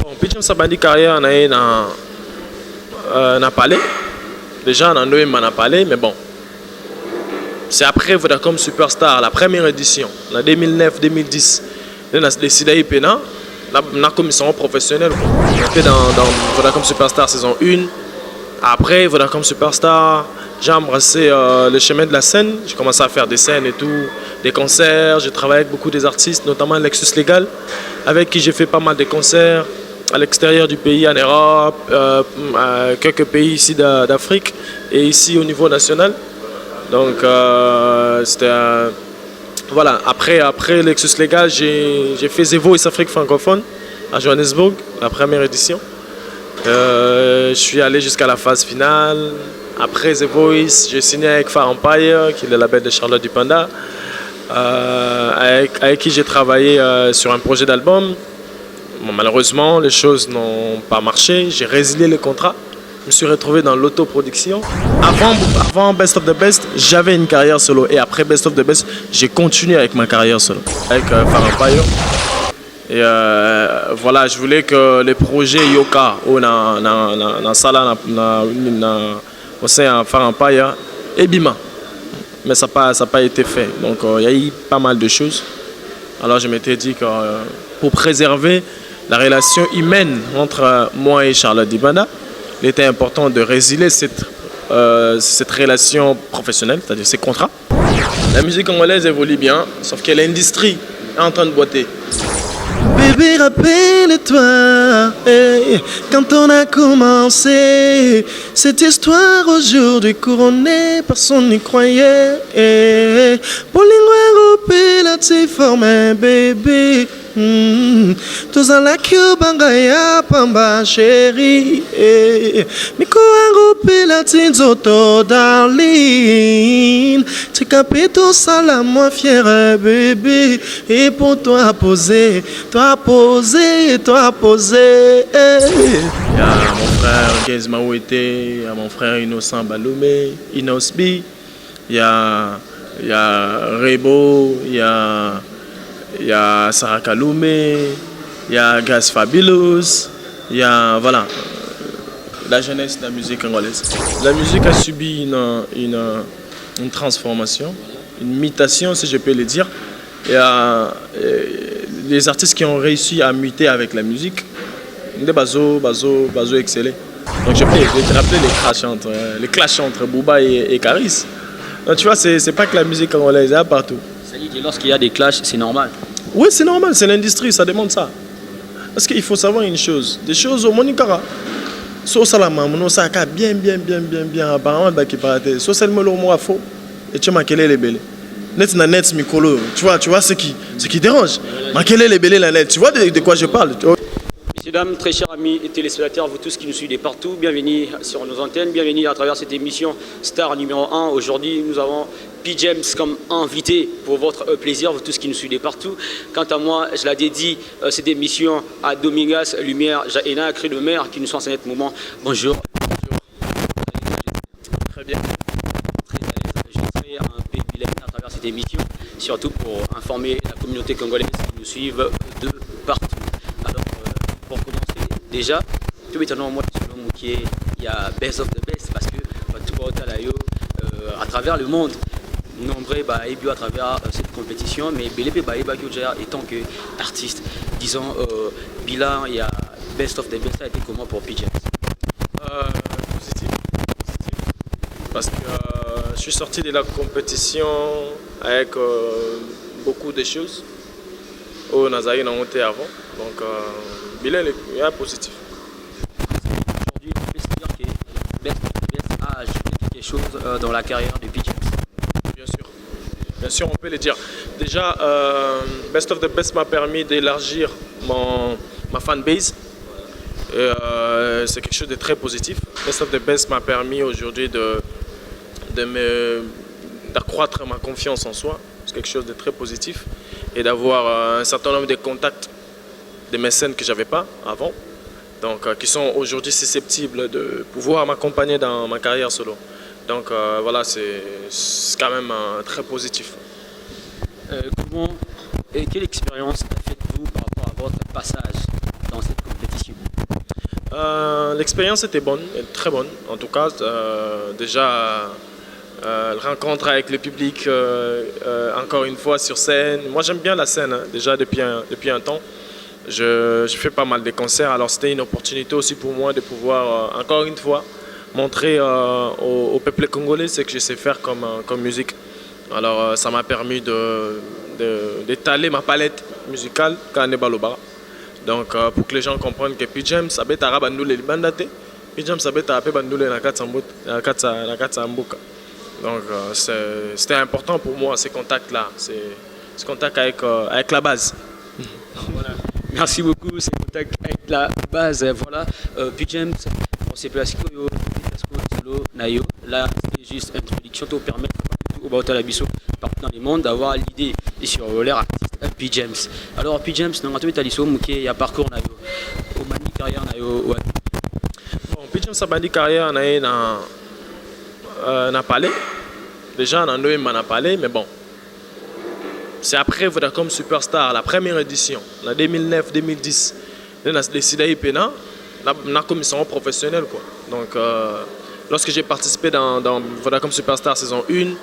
Bon, Pichum Sabandi carrière n'a palais. Déjà, on a eu n'a palais, mais bon. C'est après Vodacom Superstar, la première édition, en 2009-2010. On a décidé de faire la commission professionnelle. On a fait dans Vodacom Superstar saison 1. Après Vodacom Superstar, j'ai embrassé le chemin de la scène. J'ai commencé à faire des scènes et tout, des concerts. J'ai travaillé avec beaucoup des artistes, notamment Lexus Legal, avec qui j'ai fait pas mal de concerts à l'extérieur du pays, en Europe, quelques pays ici d'Afrique et ici au niveau national. Donc c'était voilà. Après Lexus Legal, j'ai fait The Voice Afrique francophone à Johannesburg, la première édition. Je suis allé jusqu'à la phase finale. Après The Voice, j'ai signé avec Far Empire, qui est le label de Charlotte Dupanda, avec qui j'ai travaillé sur un projet d'album. Bon, malheureusement, les choses n'ont pas marché. J'ai résilié le contrat. Je me suis retrouvé dans l'autoproduction. Avant Best of the Best, j'avais une carrière solo. Et après Best of the Best, j'ai continué avec ma carrière solo, avec Far Empire. Et voilà, je voulais que les projets Yoka, dans Sala, au sein de Far Empire, et Bima. Mais ça n'a pas été fait. Donc il y a eu pas mal de choses. Alors je m'étais dit que pour préserver la relation humaine entre moi et Charlotte Dibanda, il était important de résilier cette relation professionnelle, c'est-à-dire ces contrats. La musique congolaise évolue bien, sauf que l'industrie est en train de boiter. Bébé, rappelle-toi, quand on a commencé cette histoire aujourd'hui couronnée, personne n'y croyait. Bolingo la t'y formé, bébé. Tous en la bangaya pamba chérie. Miko la t'y zoto darling. Tu capes tout ça la moi fière, bébé. Et pour toi poser, toi poser, toi poser. Il y a mon frère Gez Maouete, il y a mon frère Innocent Balomé, Inosbi, il y a Rebo, il y a Sarah Kaloumé, il y a Gaz Fabulous, il y a voilà, la jeunesse de la musique congolaise. La musique a subi une transformation, une mutation si je peux le dire. Il y a les artistes qui ont réussi à muter avec la musique, des Bazo excellé. Donc je peux te rappeler les clashs entre Booba et Karis. Donc tu vois, c'est pas que la musique congolaise, il y a partout. C'est-à-dire que lorsqu'il y a des clashs, c'est normal. Oui, c'est normal, c'est l'industrie, ça demande ça. Parce qu'il faut savoir une chose, des choses au Monikara. So salama, mon osaka bien, apparemment, qui paraît. So seulement le mot à faux, et tu m'as les belles. Net na net mikolo, tu vois ce qui dérange. Makele les belles la net, tu vois de quoi je parle. Messieurs, dames, très chers amis et téléspectateurs, vous tous qui nous suivez partout, bienvenue sur nos antennes, bienvenue à travers cette émission Star numéro 1. Aujourd'hui, nous avons P. James comme invité pour votre plaisir, vous tous qui nous suivez partout. Quant à moi, je la dédie cette émission à Domingas Lumière, Jaena, Cri de Mer, qui nous sont en cet moment. Bonjour. Très bien. Je serai un peu bilingue à travers cette émission, surtout pour informer la communauté congolaise qui nous suivent de partout. Alors, pour commencer, déjà, tout étonnant, moi, selon Moukié, il y a Best of the Best parce que tout va à travers le monde. Nombreux à travers cette compétition, mais BLP étant qu'artiste, disons, bilan, il y a Best of the Best, ça a été comment pour PJ? Positif. Parce que je suis sorti de la compétition avec beaucoup de choses. Au Nazaï, on a monté avant. Donc, bilan est positif. Aujourd'hui, on peut se dire que Best of the Best a ajouté quelque chose dans la carrière de PJ. Bien sûr, on peut le dire. Déjà, Best of the Best m'a permis d'élargir ma fanbase. C'est quelque chose de très positif. Best of the Best m'a permis aujourd'hui d'accroître ma confiance en soi. C'est quelque chose de très positif. Et d'avoir un certain nombre de contacts de mécènes que je n'avais pas avant. Donc, qui sont aujourd'hui susceptibles de pouvoir m'accompagner dans ma carrière solo. Donc voilà, c'est quand même très positif. Comment et quelle expérience faites-vous par rapport à votre passage dans cette compétition? L'expérience était bonne, très bonne. En tout cas, déjà, la rencontre avec le public, encore une fois sur scène. Moi, j'aime bien la scène, hein, déjà depuis un temps. Je fais pas mal de concerts, alors c'était une opportunité aussi pour moi de pouvoir, encore une fois, montrer au peuple congolais ce que je sais faire comme musique. Alors, ça m'a permis d'étaler ma palette musicale quand on est baloba. Donc, pour que les gens comprennent que P-Jam, ça peut être bandule libandate, P-Jam, ça peut être bandule na katsambuka. Donc, c'était important pour moi, ces contacts-là, ce contact avec la base. Voilà. Merci beaucoup, ces contacts avec la base. Voilà, P-Jam, on s'est placé solo, Nayo. Là, c'est juste une introduction pour permettre au Baotalabiso, partout dans le monde, d'avoir l'idée et sur l'air artiste P-Jam. Alors, P-Jam, nous avons Taliso, il y a parcours Nayo, au Mani carrière Nayo. Bon, P-Jam, ça bandi carrière Nayo na Palais. Déjà, on a na Palais, mais bon. C'est après Vodacom Superstar, la première édition, en 2009-2010. On a décidé la commission professionnelle, quoi. Donc, lorsque j'ai participé dans Vodacom Superstar saison 1,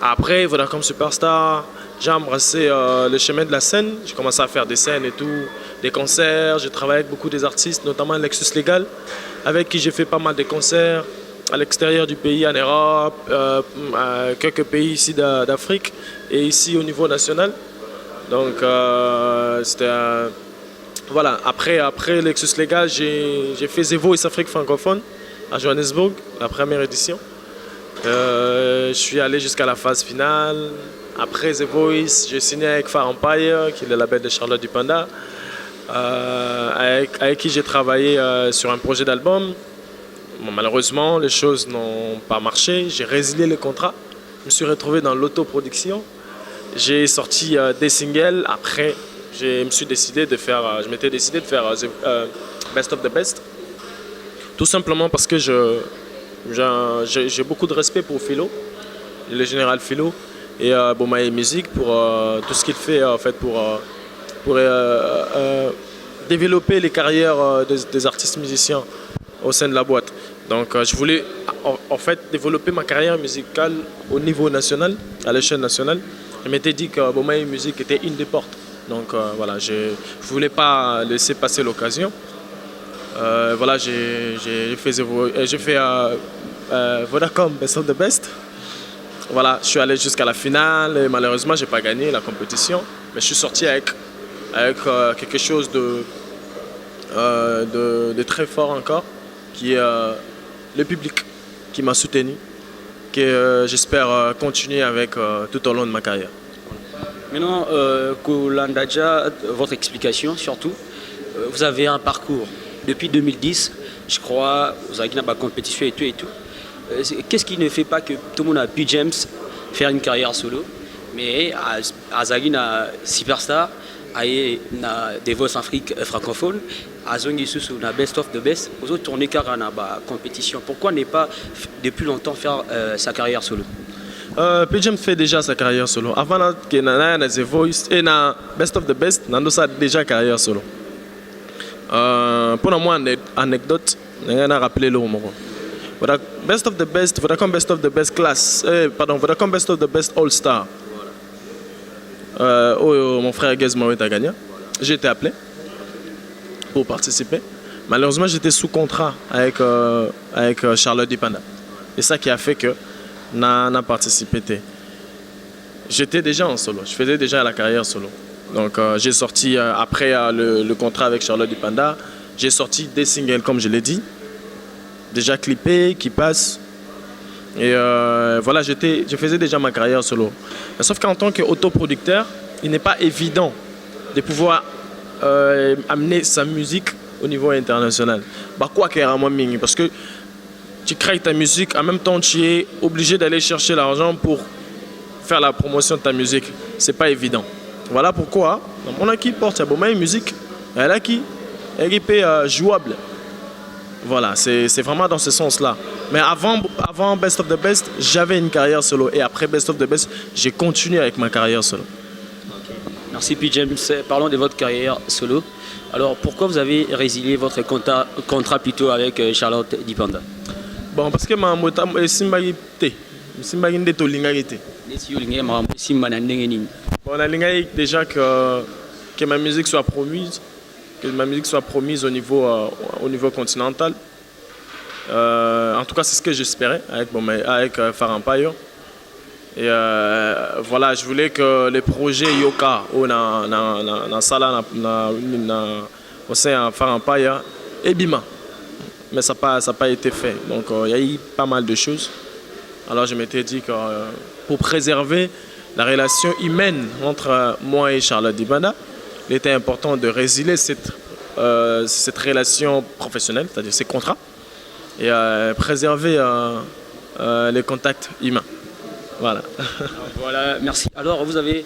après Vodacom Superstar, j'ai embrassé le chemin de la scène. J'ai commencé à faire des scènes et tout, des concerts. J'ai travaillé avec beaucoup des artistes, notamment Lexus Legal, avec qui j'ai fait pas mal de concerts à l'extérieur du pays, en Europe, quelques pays ici d'Afrique et ici au niveau national. Donc, c'était... voilà, après Lexus Legal, j'ai fait The Voice Afrique francophone à Johannesburg, la première édition. Je suis allé jusqu'à la phase finale. Après The Voice, j'ai signé avec Far Empire, qui est le label de Charlotte Dupanda, avec qui j'ai travaillé sur un projet d'album. Bon, malheureusement, les choses n'ont pas marché. J'ai résilié le contrat. Je me suis retrouvé dans l'autoproduction. J'ai sorti des singles. Après, je m'étais décidé de faire Best of the Best. Tout simplement parce que j'ai beaucoup de respect pour Philo, le général Philo, et Bomaye Music pour tout ce qu'il fait en fait pour développer les carrières des artistes musiciens au sein de la boîte. Donc je voulais en fait développer ma carrière musicale au niveau national, à l'échelle nationale. Je m'étais dit que Bomaye Music était une des portes. Donc voilà, je ne voulais pas laisser passer l'occasion. Voilà, j'ai fait Vodacom Best of the Best. Voilà, je suis allé jusqu'à la finale et malheureusement, je n'ai pas gagné la compétition. Mais je suis sorti avec quelque chose de très fort encore, qui est le public qui m'a soutenu, que j'espère continuer avec tout au long de ma carrière. Maintenant, Kolandaja, votre explication surtout, vous avez un parcours. Depuis 2010, je crois, vous avez une compétition et tout. Qu'est-ce qui ne fait pas que tout le monde a pu James faire une carrière solo, mais à Zagina Superstar, à des Voice Afrique francophone, à Zongi Susu, na Best of the Best, aux autres tournées car on a compétition. Pourquoi ne pas depuis longtemps faire sa carrière solo? P-Jam fait déjà sa carrière solo. Avant que na The Voice et na Best of the Best, Nando a déjà carrière solo. Pour moi, anecdote, je vais rappeler le moment. Best of the Best, Vodacom Best of the Best Class, Vodacom Best of the Best All Star. Mon frère Gez Mawet a gagné. J'ai été appelé pour participer. Malheureusement, j'étais sous contrat avec Charlotte Dupanda. Et ça qui a fait que je n'ai pas participé. J'étais déjà en solo, je faisais déjà la carrière solo. Donc j'ai sorti, après le contrat avec Charlotte Dupanda, j'ai sorti des singles comme je l'ai dit, déjà clippés, qui passent. Et voilà, je faisais déjà ma carrière solo. Sauf qu'en tant qu'autoproducteur, il n'est pas évident de pouvoir amener sa musique au niveau international. Quoi qu'il y ait moins, parce que tu crées ta musique, en même temps tu es obligé d'aller chercher l'argent pour faire la promotion de ta musique. C'est pas évident. Voilà pourquoi, dans mon équipe porte Bomaye Music, elle a qui est jouable. Voilà, c'est vraiment dans ce sens-là. Mais avant Best of the Best, j'avais une carrière solo. Et après Best of the Best, j'ai continué avec ma carrière solo. Merci P. James. Parlons de votre carrière solo. Alors pourquoi vous avez résilié votre contrat plutôt avec Charlotte Dipanda? Bon, parce que ma mota simbagi te. Simbagi nde to lingaki te. Bon, on a lingaki déjà que ma musique soit promise, au niveau continental. En tout cas, c'est ce que j'espérais avec Far Empire. Et voilà, je voulais que les projets Yoka na sala au sein de Far Empire et Bima. Mais ça n'a pas été fait. Donc il y a eu pas mal de choses. Alors je m'étais dit que pour préserver la relation humaine entre moi et Charlotte Dipanda, il était important de résilier cette relation professionnelle, c'est-à-dire ces contrats, et préserver les contacts humains. Voilà. Voilà, merci. Alors vous avez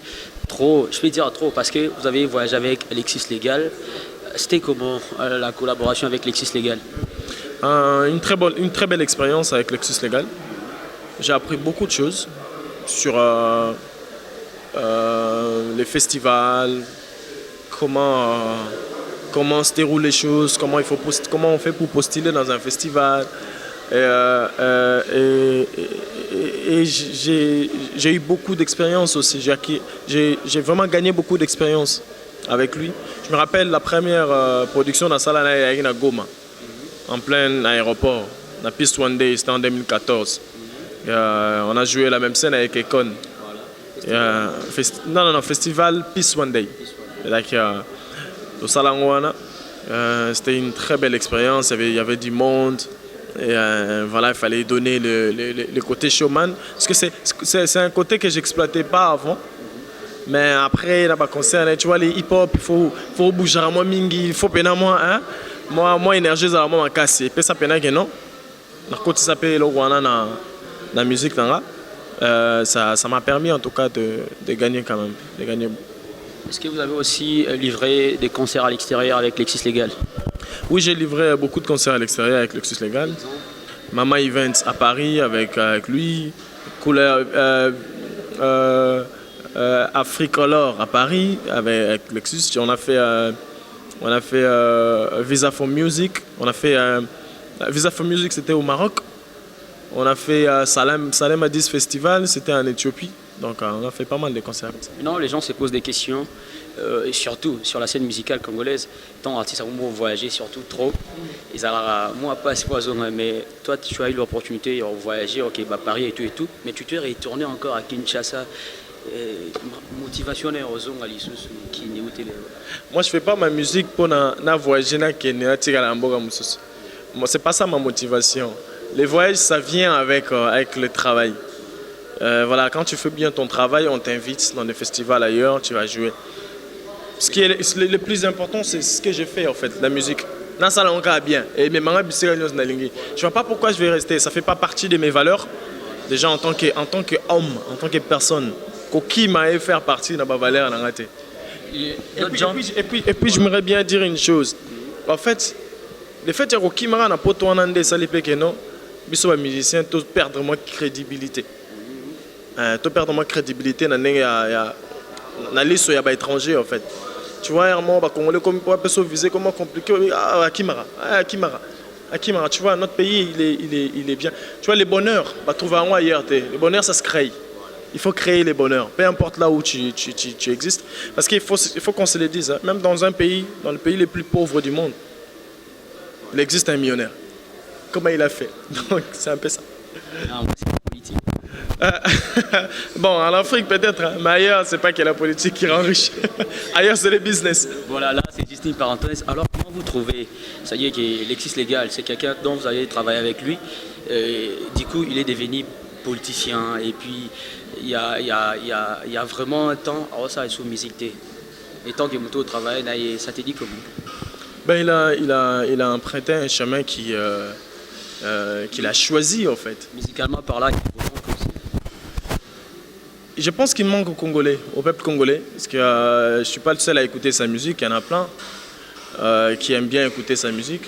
je peux dire trop, parce que vous avez voyagé avec Lexis Legal. C'était comment la collaboration avec Lexis Legal? Une très belle expérience avec Lexis Legal. J'ai appris beaucoup de choses sur les festivals, comment se déroulent les choses, comment on fait pour postuler dans un festival. Et j'ai eu beaucoup d'expérience aussi. J'ai vraiment gagné beaucoup d'expérience avec lui. Je me rappelle la première production dans Salana à Goma, en plein aéroport, la piste One Day, c'était en 2014. On a joué la même scène avec Econ. Festival Peace One Day. Au Salangwana. C'était une très belle expérience. Il y avait du monde. Et voilà, il fallait donner le côté showman. Parce que c'est un côté que je n'exploitais pas avant. Mais après, tu vois, les hip-hop, il faut bouger à moi, mingi, il faut peiner moi. Hein? Moi, énergie, ça m'a cassé. Et puis ça peine que non. La côté s'appelle la musique. Ça m'a permis en tout cas de gagner quand même. De gagner. Est-ce que vous avez aussi livré des concerts à l'extérieur avec Lexis Legal? Oui, j'ai livré beaucoup de concerts à l'extérieur avec Lexis Legal. Mama Events à Paris avec lui. Couleur Africolor à Paris avec Lexis. On a fait Visa for Music. Visa for Music, c'était au Maroc. On a fait Salem Hadis Festival, c'était en Éthiopie. Donc on a fait pas mal de concerts. Non, les gens se posent des questions, et surtout sur la scène musicale congolaise. Tant artistes ont voyagé, surtout trop. Et ça, moi, pas ce poison, mais toi, tu as eu l'opportunité de voyager, ok, bah, Paris et tout. Mais tu t'es retourné encore à Kinshasa. Motivation qui moi, je fais pas ma musique pour voyager na Kenya, c'est pas ça ma motivation. Les voyages, ça vient avec le travail. Voilà, quand tu fais bien ton travail, on t'invite dans des festivals ailleurs, tu vas jouer. Ce qui est le plus important, c'est ce que j'ai fait en fait, la musique. Bien. Et je ne vois pas pourquoi je vais rester. Ça fait pas partie de mes valeurs. Déjà en tant qu'homme, en tant que personne, qui m'a faire partie de ma valeur. Et puis j'aimerais bien dire une chose. En fait, le fait que qui m'a na poto anande salipe que non, biso ba musicien to perdre moi crédibilité. To perdre moi crédibilité na na liste ya ba étranger en fait. Tu vois vraiment ba congolais comme pour personne viser comment compliqué Akimara, tu vois notre pays il est bien. Tu vois les bonheurs, bah trouver en ailleurs, le bonheur ça se crée. Il faut créer les bonheurs, peu importe là où tu existes. Parce qu'il faut qu'on se le dise, hein. Même dans le pays les plus pauvres du monde, il existe un millionnaire. Comment il a fait? Donc c'est un peu ça. Non, c'est politique. Bon, en Afrique peut-être, hein, mais ailleurs, c'est pas que la politique qui rend riche. Ailleurs, c'est le business. Voilà, là, c'est juste une parenthèse. Alors, comment vous trouvez, ça y est, que Lexis Legal, c'est quelqu'un dont vous avez travaillé avec lui. Du coup, il est devenu politicien. Et puis, il y a vraiment un temps, alors ça, il est sous musique. Et tant que Mouto travaille, ça te dit comment? Ben, il a emprunté un chemin qu'il a choisi, en fait. Musicalement, par là, je pense qu'il manque aux Congolais, au peuple congolais, parce que je ne suis pas le seul à écouter sa musique, il y en a plein qui aiment bien écouter sa musique.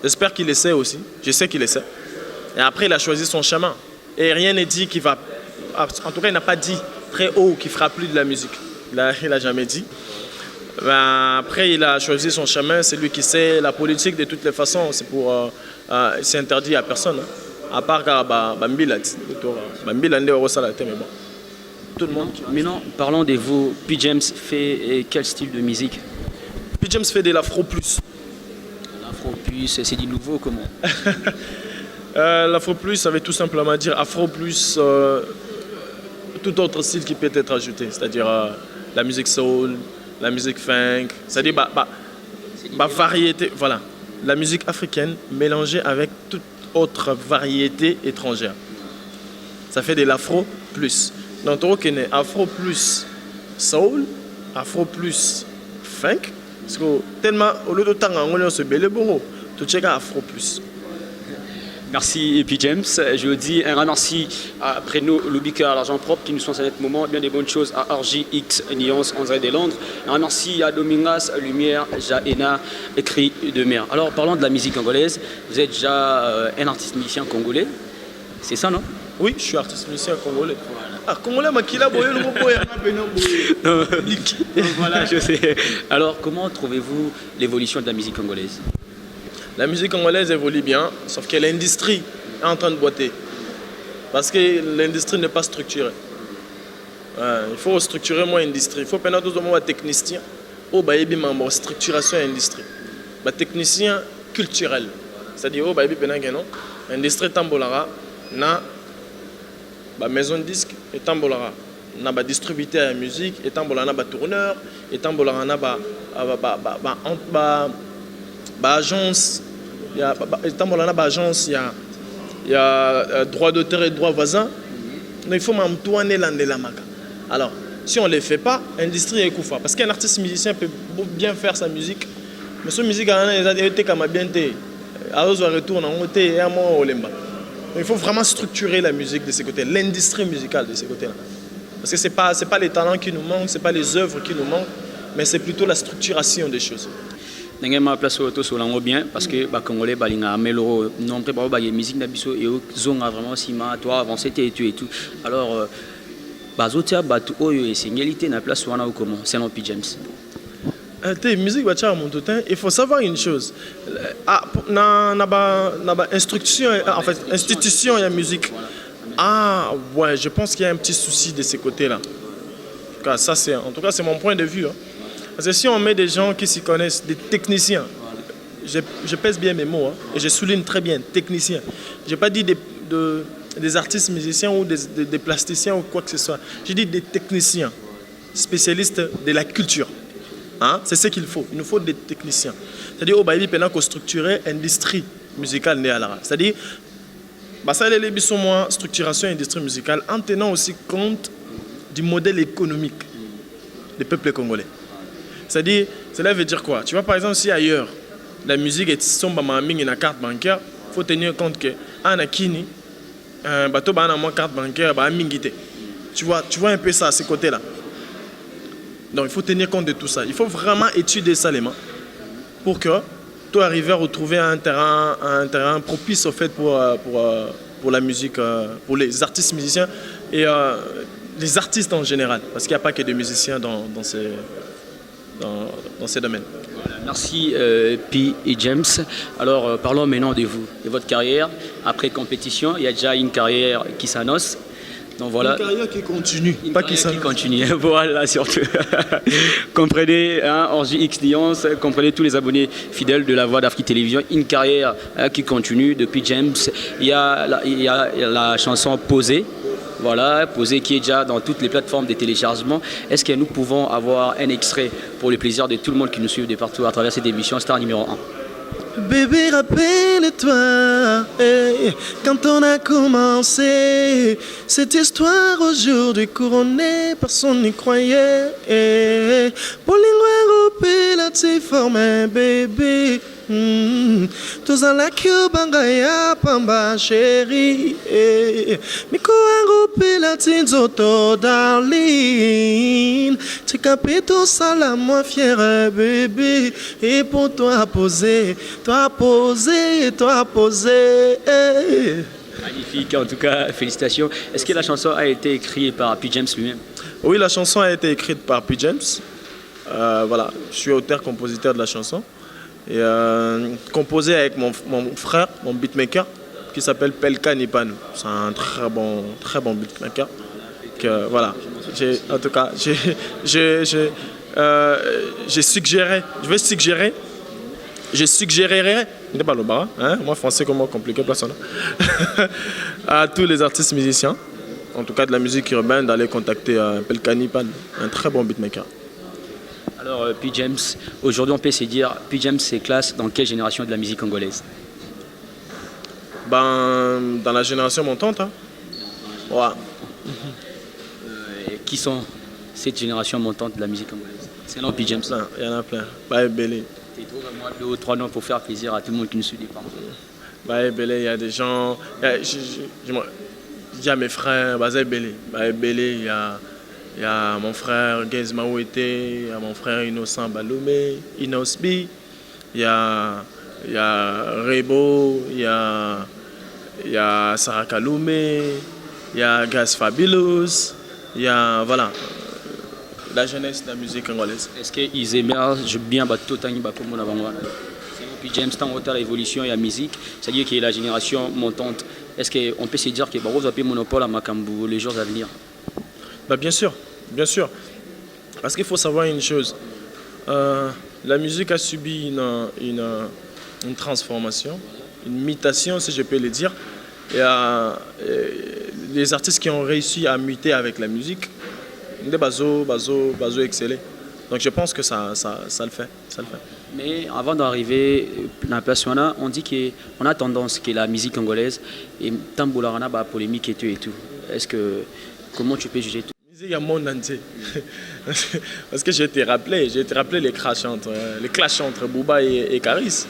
J'espère qu'il essaie aussi, je sais qu'il essaie. Et après, il a choisi son chemin. Et rien n'est dit qu'il va... En tout cas, il n'a pas dit très haut qu'il ne fera plus de la musique. Il n'a jamais dit. Ben, après, il a choisi son chemin, c'est lui qui sait. La politique, de toutes les façons, c'est interdit à personne. Hein. À part Bambila, Bambila, mais bon, tout le monde. Maintenant, parlons de vous. P. James fait quel style de musique? P. James fait de l'afro plus. L'afro plus, c'est du nouveau, comment? L'afro plus, ça veut tout simplement dire afro plus tout autre style qui peut être ajouté, c'est-à-dire la musique soul, la musique funk, c'est-à-dire variété, voilà, la musique africaine mélangée avec toute autre variété étrangère. Ça fait de l'afro plus. Donc, on est afro plus soul, afro plus funk, parce que tellement au lieu de temps on se belle bon, tout est afro plus. Merci P. James. Je vous dis un grand merci à Préno Lubika à l'argent propre qui nous sont à ce moment bien des bonnes choses à RJX Nuance André des Londres. Un grand merci à Domingas Lumière Jaena écrit de mer. Alors parlons de la musique congolaise. Vous êtes déjà un artiste musicien congolais. C'est ça, non? Oui, je suis artiste musicien congolais. Voilà. Ah, congolais, Makila Boye, le mot Voilà, je sais. Alors comment trouvez-vous l'évolution de la musique congolaise? La musique congolaise évolue bien, sauf que l'industrie est en train de boiter. Parce que l'industrie n'est pas structurée. Il faut structurer moins l'industrie. Il faut pendant tout le monde technicien. Au baïbi membre structuration industrie. Bah technicien culturel. C'est-à-dire au baïbi pendant que non, industrie tambolara na ba maison de disque et tambolara na ba distributeur de musique et tambolara na ba tourneur et tambolara na ba agence, il y a agence, il y a droit d'auteur et droit voisin. Donc il faut m'entourner l'andelamaka. Alors, si on ne les fait pas, l'industrie est couverte. Parce qu'un artiste musicien peut bien faire sa musique, mais sa musique a été comme bien été. Alors, on retourne en côté et à mon olemba. Il faut vraiment structurer la musique de ces côtés, l'industrie musicale de ces côtés-là. Parce que ce n'est pas les talents qui nous manquent, ce n'est pas les œuvres qui nous manquent, mais c'est plutôt la structuration des choses. Je ma place au solango bien parce que les Congolais balinga melo nombre ba musique na biso et zonga vraiment sima toi avancer et tout. Alors bazotia batu oyo esengalité na place wana ou comment selon P. James. Musique il faut savoir une chose. Instruction, en fait, institution et musique. Ah ouais, je pense qu'il y a un petit souci de ces côtés-là. En tout cas, c'est mon point de vue. Hein. Parce que si on met des gens qui s'y connaissent, des techniciens, je pèse bien mes mots, hein, et je souligne très bien, techniciens. Je n'ai pas dit des artistes musiciens ou des plasticiens ou quoi que ce soit. J'ai dit des techniciens, spécialistes de la culture. Hein? C'est ce qu'il faut. Il nous faut des techniciens. C'est-à-dire, au Baïbi, pendant qu'on structurait l'industrie musicale née à l'ara. C'est-à-dire, ça les moins structuration industrie musicale en tenant aussi compte du modèle économique des peuples congolais. C'est-à-dire, cela veut dire quoi? Tu vois, par exemple, si ailleurs, la musique est sombre en une carte bancaire, il faut tenir compte que en Akini, bateau a moins carte bancaire, tu vois un peu ça à ces côtés-là. Donc, il faut tenir compte de tout ça. Il faut vraiment étudier ça, les mains, pour que tu arrives à retrouver un terrain propice au fait pour la musique, pour les artistes musiciens et les artistes en général, parce qu'il n'y a pas que des musiciens dans ces domaines. Voilà, merci P. et James. Alors parlons maintenant de vous, de votre carrière. Après compétition, il y a déjà une carrière qui s'annonce. Donc voilà. Une carrière qui continue, pas qui s'annonce. Qui continue, voilà surtout. Comprenez, hein, RJX Nuance, comprenez tous les abonnés fidèles de la Voix d'Afrique Télévision. Une carrière qui continue depuis James. Il y a la chanson Posée. Voilà, Posé qui est déjà dans toutes les plateformes de téléchargement. Est-ce que nous pouvons avoir un extrait pour le plaisir de tout le monde qui nous suit de partout à travers cette émission Star numéro 1? Bébé, rappelle-toi, quand on a commencé cette histoire aujourd'hui couronnée, personne n'y croyait. Bolingo européen, là tu formé, bébé. Tozala kyubanga ya pamba chérie. Miko européen, là tu nzoto darling. Tu capito sala moi fière, bébé. Et pour toi poser, toi poser, toi poser. Magnifique, en tout cas, félicitations. Est-ce que la chanson a été écrite par P. James lui-même? Oui, la chanson a été écrite par P. James. Voilà, je suis auteur-compositeur de la chanson. Et composé avec mon frère, mon beatmaker, qui s'appelle Pelka Nipan. C'est un très bon beatmaker. Voilà, en tout cas, j'ai suggéré, pas le bar, hein? Moi français comment compliqué personne, à tous les artistes musiciens, en tout cas de la musique urbaine, d'aller contacter Pelka Nipan, un très bon beatmaker. Alors, P. James, aujourd'hui on peut se dire, P. James c'est classe dans quelle génération de la musique congolaise? Ben, dans la génération montante, hein. Ouais. Qui sont cette génération montante de la musique congolaise? C'est non P. James. Il y en a plein. Bah, Belé. Tu trouves moi 2 ou 3 noms pour faire plaisir à tout le monde qui nous suit par exemple. Bah, Belé, il y a des gens. Il y a mes frères, bah, Belé. Bah, Belé, il y a mon frère Gez Maouete, il y a mon frère Innocent Baloumé, Inosbi, il y a Rebo, il y a Sarah Kaloumé, il y a Gaz Fabulous, il y a voilà, la jeunesse de la musique congolaise. Est-ce qu'ils émergent bien tout le temps comme on a Puis James, tant autant l'évolution et la musique, c'est-à-dire qu'il y a la génération montante. Est-ce qu'on peut se dire que vous avez monopole à Makambu les jours à venir? Bah, bien sûr. Parce qu'il faut savoir une chose. La musique a subi une transformation, une mutation, si je peux le dire. Et les artistes qui ont réussi à muter avec la musique, des bazo excellés. Donc je pense que ça le fait. Mais avant d'arriver dans la place, on dit qu'on a tendance que la musique congolaise est tambourana polémique et tout. Comment tu peux juger tout? Il y a monde entier. Parce que j'ai été rappelé les clashs entre Booba et Karis.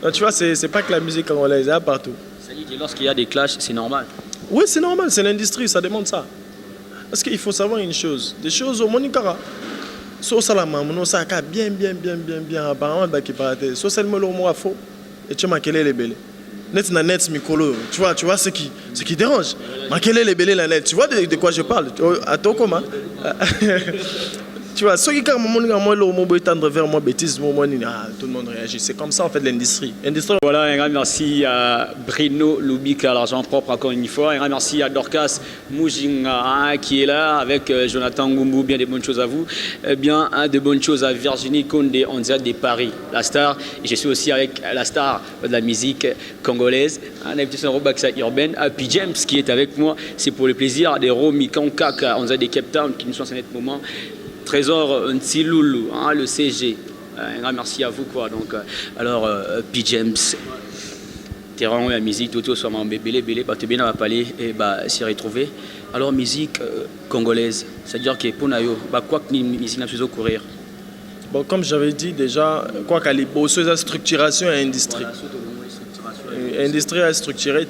Donc, tu vois, c'est pas que la musique congolaise, il y a partout. C'est-à-dire que lorsqu'il y a des clashs, c'est normal? Oui, c'est normal, c'est l'industrie, ça demande ça. Parce qu'il faut savoir une chose. Des choses au Monikara. So salama, mon ça a bien, apparemment, qui paraît. So c'est le mot à faux. Et tu m'as quel les belles. Net mikolo, tu vois ce qui dérange. Makele les belles la net, tu vois de quoi je parle. À toi comment? Tu vois, ceux qui quand moi tendre vers moi bêtise, tout le monde réagit. C'est comme ça en fait l'industrie. Voilà, un grand merci à Bruno Lubika, l'argent propre encore une fois. Un grand merci à Dorcas Moujinga qui est là avec Jonathan Goumou. Bien des bonnes choses à vous. Bien de bonnes choses à Virginie Condé, on dirait de Paris, la star. Et je suis aussi avec la star de la musique congolaise, un petit Robaxa urbaine, P. James qui est avec moi. C'est pour le plaisir des Romy Kankaka, on dirait des Cape Town qui nous sont en ce moment. Trésor Ntsiloulou, le CG. Un grand merci à vous quoi. Donc alors P. James, terrain la musique tout soit mon bébé tu bien à parler et s'y retrouver. Alors musique congolaise, c'est-à-dire que pour nayo quoi que ni musique n'a plus au courir. Bon, comme j'avais dit déjà, quoi qu'elle est bosseuse à structuration et industrie. Industrie à structurer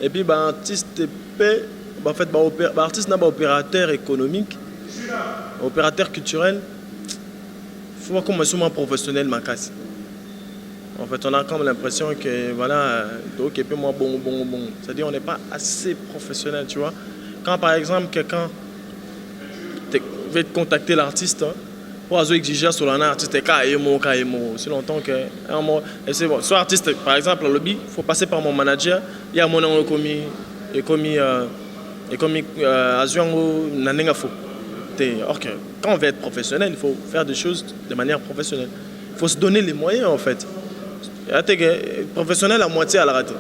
et puis artiste en fait artiste n'a pas opérateur économique. Opérateur culturel, il faut voir comment souvent professionnel ma casse. En fait, on a comme l'impression que voilà, donc moi bon. C'est-à-dire on n'est pas assez professionnel, tu vois. Quand par exemple quelqu'un veut contacter l'artiste pour exiger sur un artiste c'est longtemps que et c'est bon. Soit artiste par exemple au lobby, il faut passer par mon manager, il y a mon nom commis Azuango Nanenga Fo. Or que quand on veut être professionnel, il faut faire des choses de manière professionnelle. Il faut se donner les moyens en fait. Professionnel à moitié à la rate.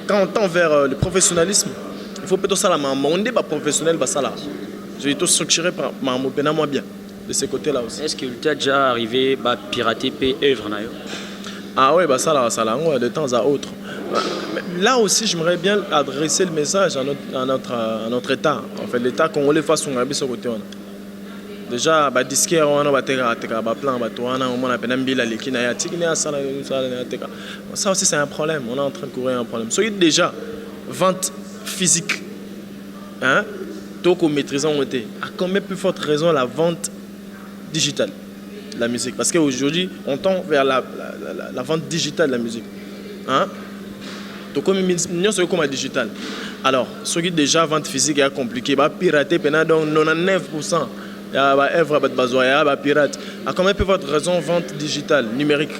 Quand on tend vers le professionnalisme, il faut plutôt ça la monde professionnel ça là. Je vais tout structurer par moi bien de ce côté là aussi. Est-ce que tu as déjà arrivé à pirater tes œuvres? Ah oui, ça là, de temps à autre. Là aussi, j'aimerais bien adresser le message à notre État. En fait, l'État congolais face au Ngabi sur côté. Déjà, disquaire, on a plan, ça aussi c'est un problème. On est en train de courir un problème. Soyez déjà vente physique, donc au maîtrisant on était. À combien plus forte raison la vente digitale de la musique? Parce qu'aujourd'hui, on tend vers la vente digitale de la musique. Donc comme comme digital. Alors, ce qui déjà vente physique est compliqué, pirater pendant 99% il y a œuvre bazoya pirate. Comment peut votre raison vente digitale numérique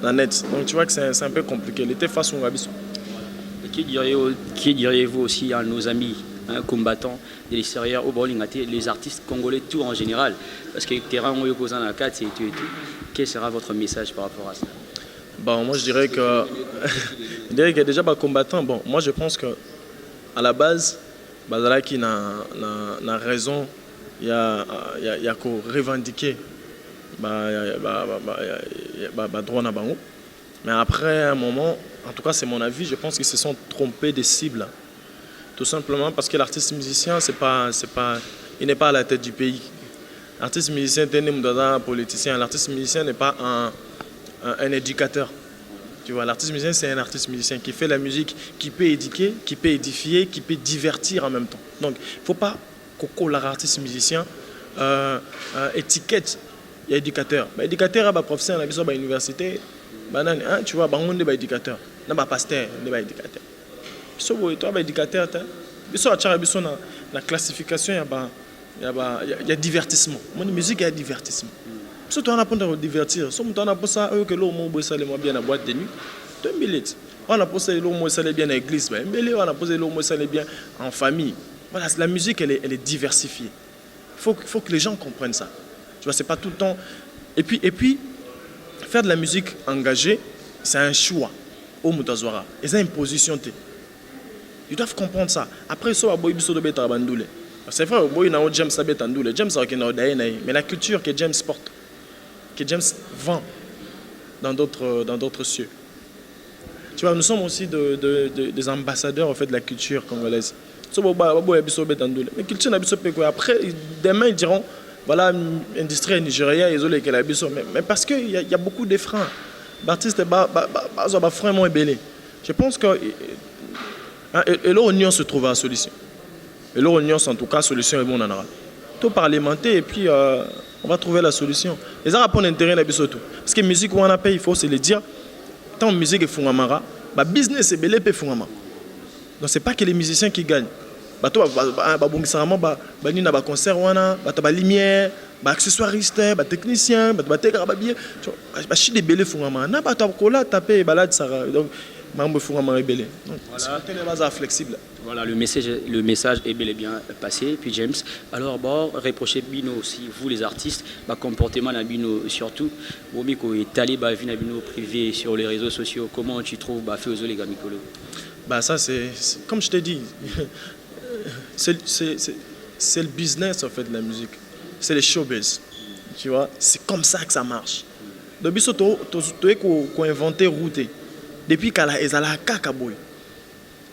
dans net? Donc tu vois que c'est un peu compliqué. Il était face au Gabiso. Qui diriez-vous aussi à nos amis combattants de l'extérieur au bowling, les artistes congolais tout en général, parce que terrain on est posé dans la 4 et tout. Quel sera votre message par rapport à ça? Bon, moi je dirais que il y a déjà des combattants. Bon, moi je pense que à la base, Bazala qui n'a raison, il y a qu'à revendiquer droit na bango. Mais après un moment, en tout cas c'est mon avis, je pense qu'ils se sont trompés des cibles. Tout simplement parce que l'artiste musicien, il n'est pas à la tête du pays. L'artiste musicien est un politicien. L'artiste musicien n'est pas un éducateur. Tu vois, l'artiste musicien, c'est un artiste musicien qui fait la musique, qui peut éduquer, qui peut édifier, qui peut divertir en même temps. Donc, il ne faut pas qu'on l'artiste musicien étiquette éducateur. Éducateur, professeur à l'université, tu vois, on est éducateur, on est pasteur, on est éducateur. Si tu es éducateur, la classification, il y a divertissement. La musique, il y a divertissement. Si tu as pour divertir, si tu as pour ça, que l'homme est bien à boîte de nuit, tu as un billet. On a posé l'homme bien à l'église, on a posé l'homme bien en famille. Voilà, la musique, elle est diversifiée. Il faut que les gens comprennent ça. Tu vois, c'est pas tout le temps. Et puis, faire de la musique engagée, c'est un choix. Au Moutazouara. Et c'est une position. Ils doivent comprendre ça. Après, c'est vrai, James James mais la culture que James porte, que James vend dans d'autres cieux. Tu vois, nous sommes aussi des ambassadeurs en fait, de la culture congolaise. La culture après, demain, ils diront voilà, l'industrie nigérienne, mais parce qu'il y a beaucoup de freins. Baptiste, frein belé. Je pense que et l'union se trouve à la solution. Et l'union, en tout cas, solution est bonne en arabe. Tout parlementer et puis on va trouver la solution. Les arabes ont intérêt à tout. Parce que la musique, on a payé, il faut se le dire. Tant que la musique est fondamara, le business est belé, fondamara. Donc ce n'est pas que les musiciens qui gagnent. Il y a des concerts, des lumières, des accessoiristes, des techniciens, des techniciens. Il y a des belés fondamara. Il y a des balades. Donc, voilà. Flexible. Voilà, le message est bel et bien passé. Puis James, alors bon, reprochez Bino aussi, vous les artistes, comportement de Bino surtout, Bomiko est allé vie Bino privé sur les réseaux sociaux. Comment tu trouves Féozo les Gamikolo? Ça c'est comme je t'ai dit, c'est le business en fait de la musique, c'est les showbiz, tu vois, c'est comme ça que ça marche. Donc biso to inventé route. Depuis qu'elle a la cacaboy.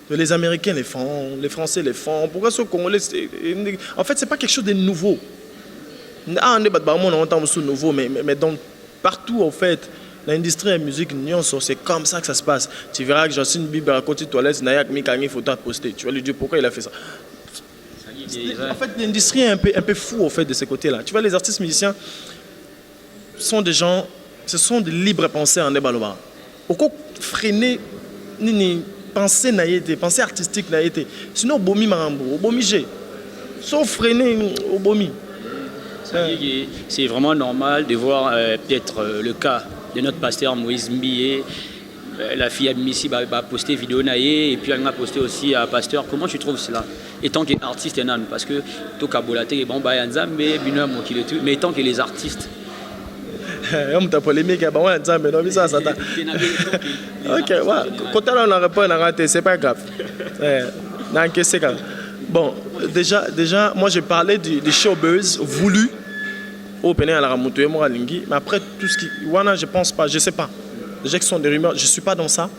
Les Américains les font, les Français les font. Pourquoi ceux Congolais? En fait, ce n'est pas quelque chose de nouveau. On est nouveau, mais donc, partout, en fait, l'industrie de la musique, c'est comme ça que ça se passe. Tu verras que Jacine Bieber à côté de toilette, Nayak Mikani, faut poster. Tu vas lui dire pourquoi il a fait ça. En fait, l'industrie est un peu fou, en fait, de ce côté-là. Tu vois, les artistes musiciens sont des gens, ce sont des libres penseurs en Ebaloba. Pourquoi freiner ni pensée naïté, pensée artistique naïté. Sinon bomi marambo, bomi j'ai. Sauf freiner au bomi. C'est vraiment normal de voir peut-être le cas de notre pasteur Moïse Mbié. La fille Abmissi va poster vidéo naïe et puis elle a posté aussi à pasteur. Comment tu trouves cela? Étant qu'artiste parce que tout Kabolate est bon mais étant que les artistes. On t'a polémique, mais ça. Ok, quand on a répondu, c'est pas grave. Bon, déjà, moi j'ai parlé du showbiz voulu au Pénin à la Ramoutou et Moralingi, mais après tout ce qui. Wana, je pense pas, je sais pas. Déjà que ce sont des rumeurs, je suis pas dans ça.